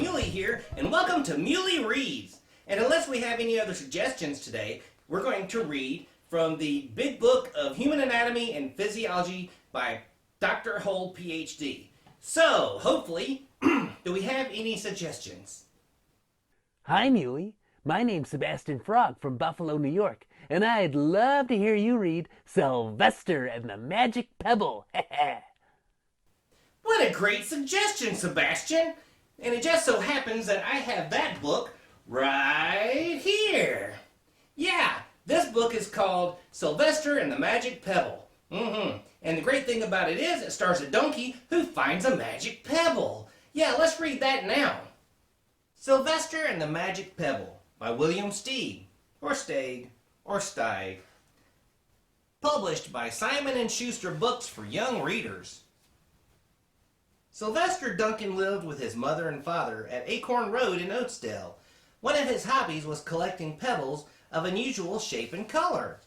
Muley here, and welcome to Muley Reads. And unless we have any other suggestions today, we're going to read from the Big Book of Human Anatomy and Physiology by Dr. Holt, PhD. So, hopefully, do we have any suggestions? Hi, Muley. My name's Sebastian Frog from Buffalo, New York, and I'd love to hear you read Sylvester and the Magic Pebble. What a great suggestion, Sebastian! And it just so happens that I have that book right here. Yeah, this book is called Sylvester and the Magic Pebble. And the great thing about it is it stars a donkey who finds a magic pebble. Yeah, let's read that now. Sylvester and the Magic Pebble by William Steig, or Steig, or Steig. Published by Simon & Schuster Books for young readers. Sylvester Duncan lived with his mother and father at Acorn Road in Oatsdale. One of his hobbies was collecting pebbles of unusual shape and color.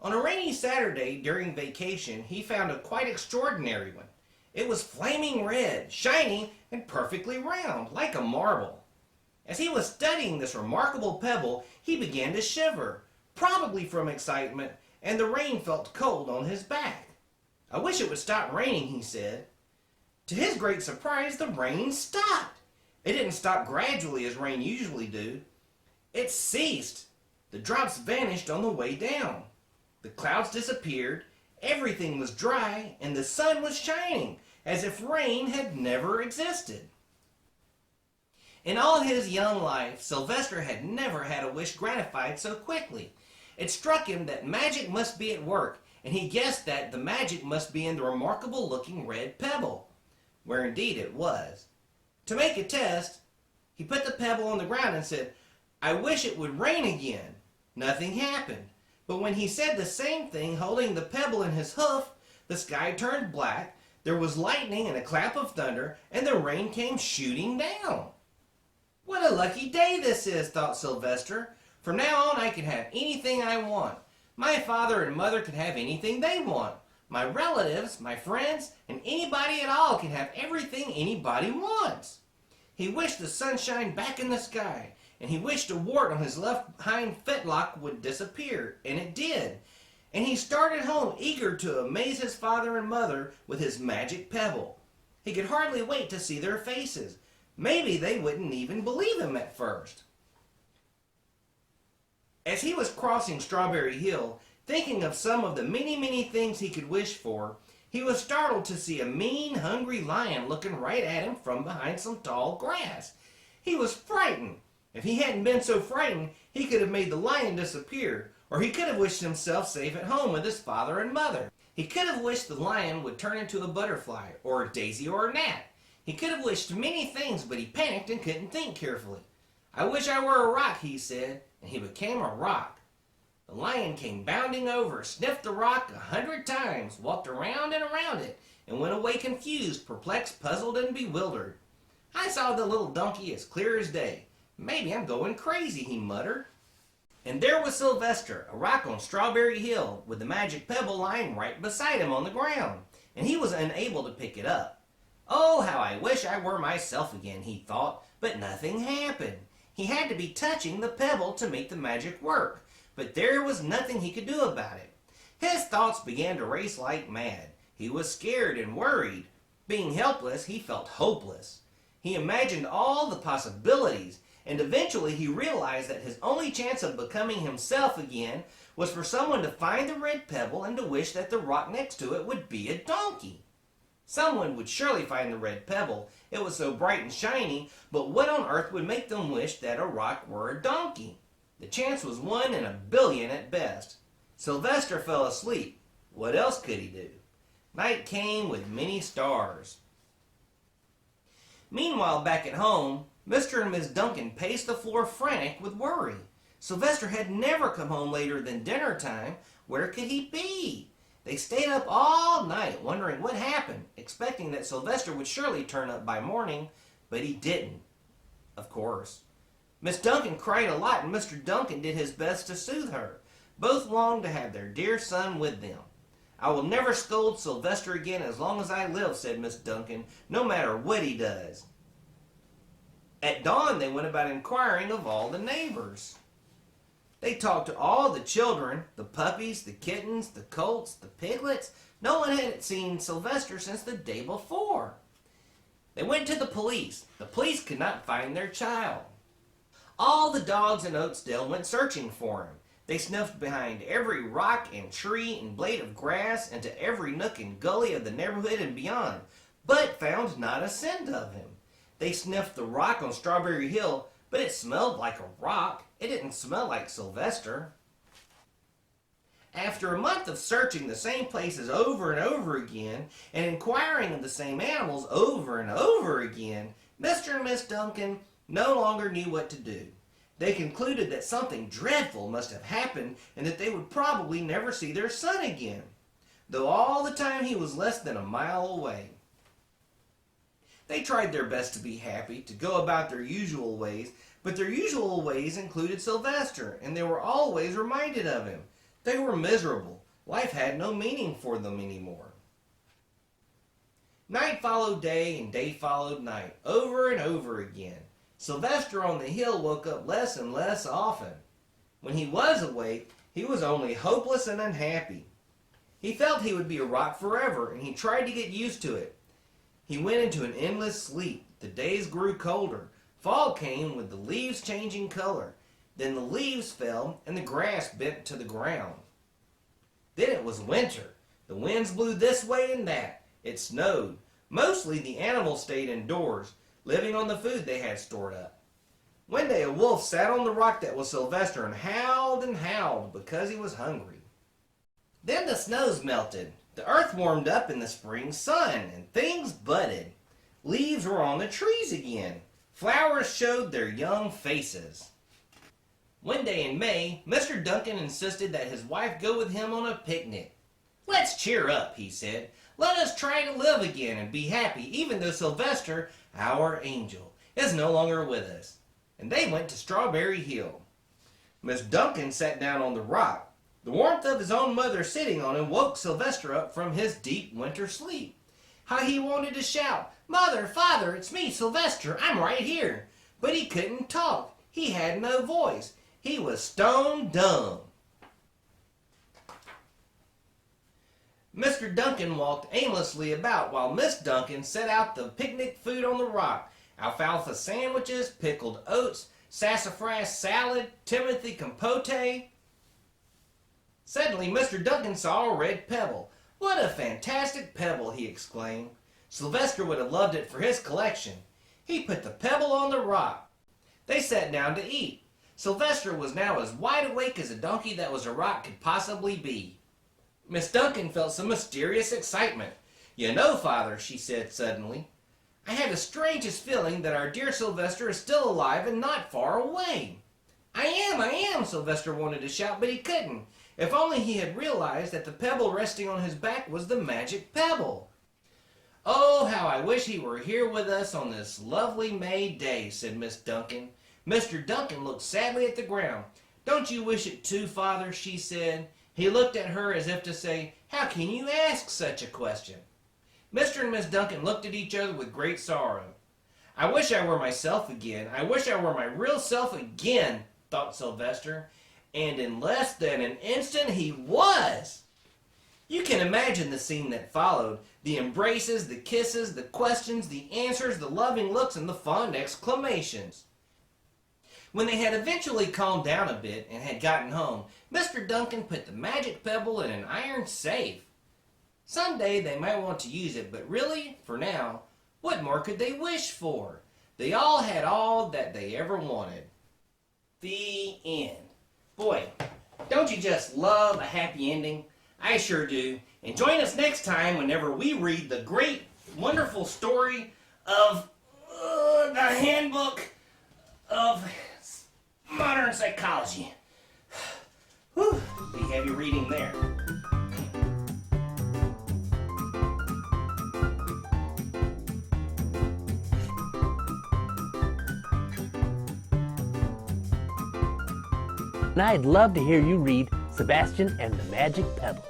On a rainy Saturday during vacation, he found a quite extraordinary one. It was flaming red, shiny, and perfectly round, like a marble. As he was studying this remarkable pebble, he began to shiver, probably from excitement, and the rain felt cold on his back. "I wish it would stop raining," he said. To his great surprise, the rain stopped. It didn't stop gradually as rain usually do. It ceased. The drops vanished on the way down. The clouds disappeared, everything was dry, and the sun was shining, as if rain had never existed. In all his young life, Sylvester had never had a wish gratified so quickly. It struck him that magic must be at work, and he guessed that the magic must be in the remarkable-looking red pebble, where indeed it was. To make a test, he put the pebble on the ground and said, "I wish it would rain again." Nothing happened. But when he said the same thing holding the pebble in his hoof, the sky turned black, there was lightning and a clap of thunder, and the rain came shooting down. "What a lucky day this is," thought Sylvester. "From now on I can have anything I want. My father and mother can have anything they want. My relatives, my friends, and anybody at all can have everything anybody wants." He wished the sunshine back in the sky, and he wished a wart on his left hind fetlock would disappear, and it did. And he started home eager to amaze his father and mother with his magic pebble. He could hardly wait to see their faces. Maybe they wouldn't even believe him at first. As he was crossing Strawberry Hill, thinking of some of the many things he could wish for, he was startled to see a mean, hungry lion looking right at him from behind some tall grass. He was frightened. If he hadn't been so frightened, he could have made the lion disappear, or he could have wished himself safe at home with his father and mother. He could have wished the lion would turn into a butterfly, or a daisy, or a gnat. He could have wished many things, but he panicked and couldn't think carefully. "I wish I were a rock," he said, and he became a rock. The lion came bounding over, sniffed the rock 100 times, walked around and around it, and went away confused, perplexed, puzzled, and bewildered. "I saw the little donkey as clear as day. Maybe I'm going crazy," he muttered. And there was Sylvester, a rock on Strawberry Hill, with the magic pebble lying right beside him on the ground, and he was unable to pick it up. "Oh, how I wish I were myself again," he thought, but nothing happened. He had to be touching the pebble to make the magic work. But there was nothing he could do about it. His thoughts began to race like mad. He was scared and worried. Being helpless, he felt hopeless. He imagined all the possibilities, and eventually he realized that his only chance of becoming himself again was for someone to find the red pebble and to wish that the rock next to it would be a donkey. Someone would surely find the red pebble. It was so bright and shiny, but what on earth would make them wish that a rock were a donkey? The chance was 1 in 1,000,000,000 at best. Sylvester fell asleep. What else could he do? Night came with many stars. Meanwhile, back at home, Mr. and Miss Duncan paced the floor frantic with worry. Sylvester had never come home later than dinner time. Where could he be? They stayed up all night wondering what happened, expecting that Sylvester would surely turn up by morning, but he didn't, of course. Miss Duncan cried a lot, and Mr. Duncan did his best to soothe her. Both longed to have their dear son with them. "I will never scold Sylvester again as long as I live," said Miss Duncan, "no matter what he does." At dawn, they went about inquiring of all the neighbors. They talked to all the children, the puppies, the kittens, the colts, the piglets. No one had seen Sylvester since the day before. They went to the police. The police could not find their child. All the dogs in Oatsdale went searching for him. They sniffed behind every rock and tree and blade of grass, into every nook and gully of the neighborhood and beyond, but found not a scent of him. They sniffed the rock on Strawberry Hill, but it smelled like a rock. It didn't smell like Sylvester. After a month of searching the same places over and over again, and inquiring of the same animals over and over again, Mr. and Miss Duncan no longer knew what to do. They concluded that something dreadful must have happened and that they would probably never see their son again, though all the time he was less than a mile away. They tried their best to be happy, to go about their usual ways, but their usual ways included Sylvester, and they were always reminded of him. They were miserable. Life had no meaning for them anymore. Night followed day and day followed night, over and over again. Sylvester on the hill woke up less and less often. When he was awake, he was only hopeless and unhappy. He felt he would be a rock forever, and he tried to get used to it. He went into an endless sleep. The days grew colder. Fall came with the leaves changing color. Then the leaves fell and the grass bent to the ground. Then it was winter. The winds blew this way and that. It snowed. Mostly the animals stayed indoors, living on the food they had stored up. One day a wolf sat on the rock that was Sylvester and howled because he was hungry. Then the snows melted. The earth warmed up in the spring sun, and things budded. Leaves were on the trees again. Flowers showed their young faces. One day in May, Mr. Duncan insisted that his wife go with him on a picnic. "Let's cheer up," he said. "Let us try to live again and be happy, even though Sylvester, our angel, is no longer with us." And they went to Strawberry Hill. Miss Duncan sat down on the rock. The warmth of his own mother sitting on him woke Sylvester up from his deep winter sleep. How he wanted to shout, "Mother, Father, it's me, Sylvester, I'm right here." But he couldn't talk. He had no voice. He was stone dumb. Mr. Duncan walked aimlessly about while Miss Duncan set out the picnic food on the rock. Alfalfa sandwiches, pickled oats, sassafras salad, Timothy compote. Suddenly Mr. Duncan saw a red pebble. "What a fantastic pebble!" he exclaimed. Sylvester would have loved it for his collection. He put the pebble on the rock. They sat down to eat. Sylvester was now as wide awake as a donkey that was a rock could possibly be. Miss Duncan felt some mysterious excitement. "You know, Father," she said suddenly, "I have the strangest feeling that our dear Sylvester is still alive and not far away." I am, Sylvester wanted to shout, but he couldn't. If only he had realized that the pebble resting on his back was the magic pebble. "Oh, how I wish he were here with us on this lovely May day," said Miss Duncan. Mr. Duncan looked sadly at the ground. "Don't you wish it too, Father?" she said. He looked at her as if to say, "How can you ask such a question?" Mr. and Miss Duncan looked at each other with great sorrow. "I wish I were myself again. I wish I were my real self again," thought Sylvester. And in less than an instant he was. You can imagine the scene that followed. The embraces, the kisses, the questions, the answers, the loving looks, and the fond exclamations. When they had eventually calmed down a bit and had gotten home, Mr. Duncan put the magic pebble in an iron safe. Someday they might want to use it, but really, for now, what more could they wish for? They all had all that they ever wanted. The end. Boy, don't you just love a happy ending? I sure do. And join us next time whenever we read the great, wonderful story of the Handbook of Modern Psychology. Whew, be heavy reading there. And I'd love to hear you read Sebastian and the Magic Pebble.